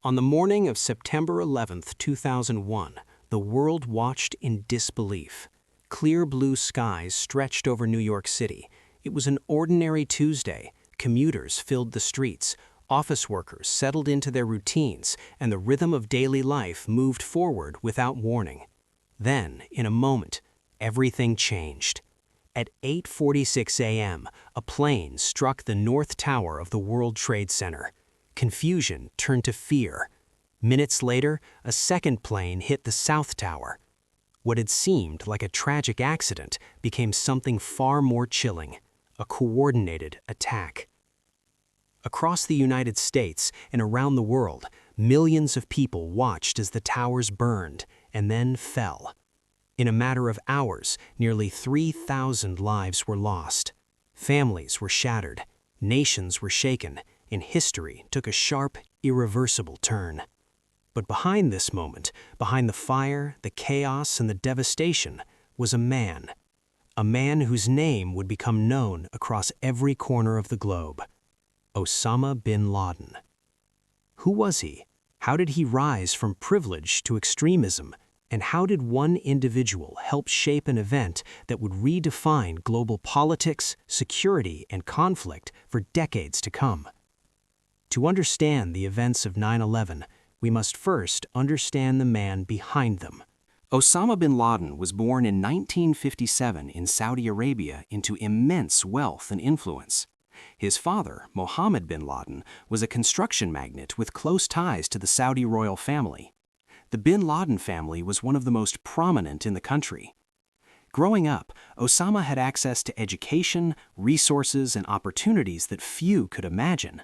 On the morning of September 11th, 2001, the world watched in disbelief. Clear blue skies stretched over New York City. It was an ordinary Tuesday. Commuters filled the streets. Office workers settled into their routines, and the rhythm of daily life moved forward without warning. Then, in a moment, everything changed. At 8:46 a.m., a plane struck the North Tower of the World Trade Center. Confusion turned to fear. Minutes later, a second plane hit the South Tower. What had seemed like a tragic accident became something far more chilling, a coordinated attack. Across the United States and around the world, millions of people watched as the towers burned and then fell. In a matter of hours, nearly 3,000 lives were lost. Families were shattered, nations were shaken, and history took a sharp, irreversible turn. But behind this moment, behind the fire, the chaos, and the devastation, was a man whose name would become known across every corner of the globe. Osama bin Laden. Who was he? How did he rise from privilege to extremism? And how did one individual help shape an event that would redefine global politics, security, and conflict for decades to come? To understand the events of 9/11, we must first understand the man behind them. Osama bin Laden was born in 1957 in Saudi Arabia into immense wealth and influence. His father, Mohammed bin Laden, was a construction magnate with close ties to the Saudi royal family. The bin Laden family was one of the most prominent in the country. Growing up, Osama had access to education, resources, and opportunities that few could imagine.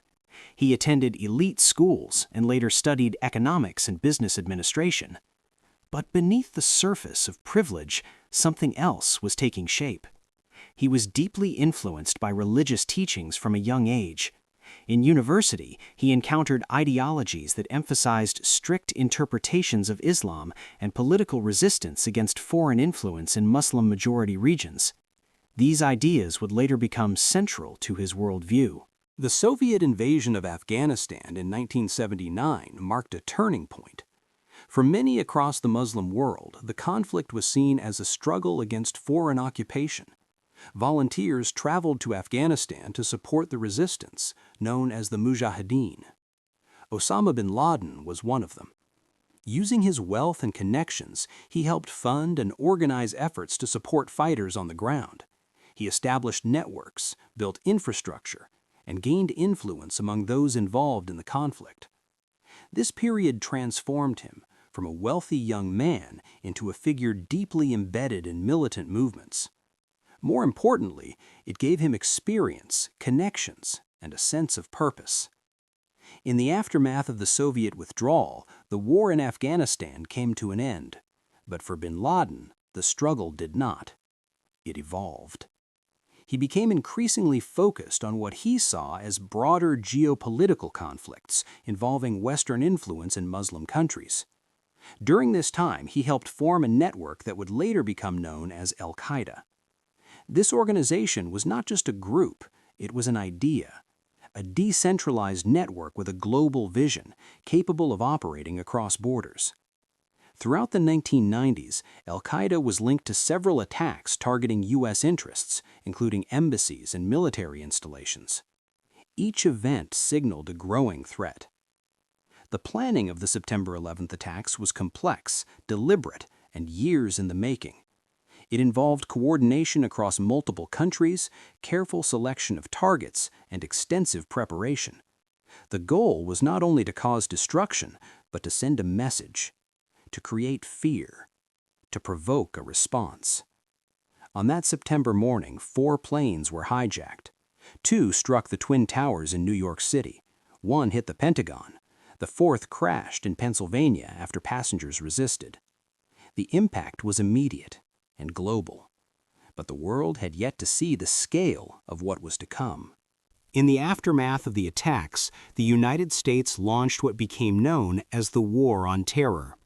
He attended elite schools and later studied economics and business administration. But beneath the surface of privilege, something else was taking shape. He was deeply influenced by religious teachings from a young age. In university, he encountered ideologies that emphasized strict interpretations of Islam and political resistance against foreign influence in Muslim-majority regions. These ideas would later become central to his worldview. The Soviet invasion of Afghanistan in 1979 marked a turning point. For many across the Muslim world, the conflict was seen as a struggle against foreign occupation. Volunteers traveled to Afghanistan to support the resistance, known as the Mujahideen. Osama bin Laden was one of them. Using his wealth and connections, he helped fund and organize efforts to support fighters on the ground. He established networks, built infrastructure, and gained influence among those involved in the conflict. This period transformed him from a wealthy young man into a figure deeply embedded in militant movements. More importantly, it gave him experience, connections, and a sense of purpose. In the aftermath of the Soviet withdrawal, the war in Afghanistan came to an end. But for bin Laden, the struggle did not. It evolved. He became increasingly focused on what he saw as broader geopolitical conflicts involving Western influence in Muslim countries. During this time, he helped form a network that would later become known as al-Qaeda. This organization was not just a group, it was an idea, a decentralized network with a global vision, capable of operating across borders. Throughout the 1990s, al-Qaeda was linked to several attacks targeting U.S. interests, including embassies and military installations. Each event signaled a growing threat. The planning of the September 11th attacks was complex, deliberate, and years in the making. It involved coordination across multiple countries, careful selection of targets, and extensive preparation. The goal was not only to cause destruction, but to send a message, to create fear, to provoke a response. On that September morning, 4 planes were hijacked. 2 struck the Twin Towers in New York City. 1 hit the Pentagon. The 4th crashed in Pennsylvania after passengers resisted. The impact was immediate and global, but the world had yet to see the scale of what was to come. In the aftermath of the attacks, the United States launched what became known as the War on Terror.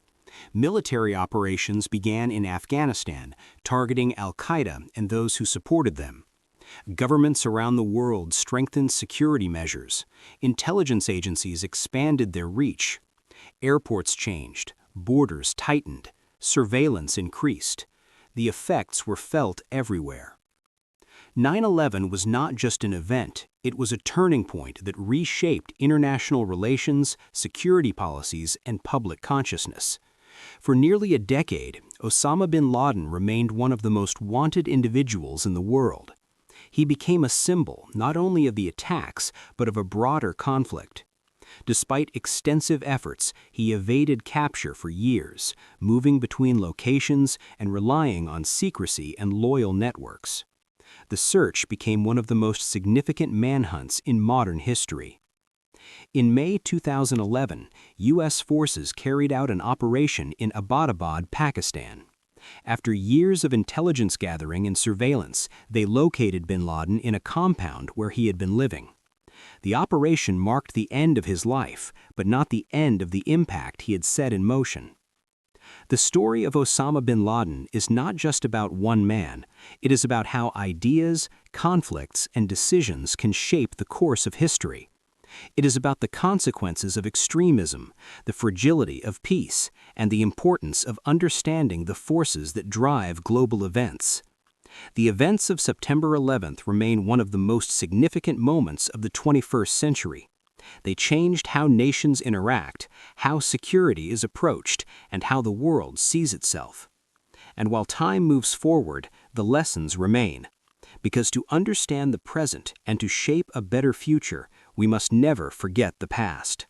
Military operations began in Afghanistan, targeting al-Qaeda and those who supported them. Governments around the world strengthened security measures. Intelligence agencies expanded their reach. Airports changed, borders tightened, surveillance increased. The effects were felt everywhere. 9/11 was not just an event, it was a turning point that reshaped international relations, security policies, and public consciousness. For nearly a decade, Osama bin Laden remained one of the most wanted individuals in the world. He became a symbol not only of the attacks, but of a broader conflict. Despite extensive efforts, he evaded capture for years, moving between locations and relying on secrecy and loyal networks. The search became one of the most significant manhunts in modern history. In May 2011, U.S. forces carried out an operation in Abbottabad, Pakistan. After years of intelligence gathering and surveillance, they located bin Laden in a compound where he had been living. The operation marked the end of his life, but not the end of the impact he had set in motion. The story of Osama bin Laden is not just about one man, it is about how ideas, conflicts, and decisions can shape the course of history. It is about the consequences of extremism, the fragility of peace, and the importance of understanding the forces that drive global events. The events of September 11th remain one of the most significant moments of the 21st century. They changed how nations interact, how security is approached, and how the world sees itself. And while time moves forward, the lessons remain. Because to understand the present and to shape a better future, we must never forget the past.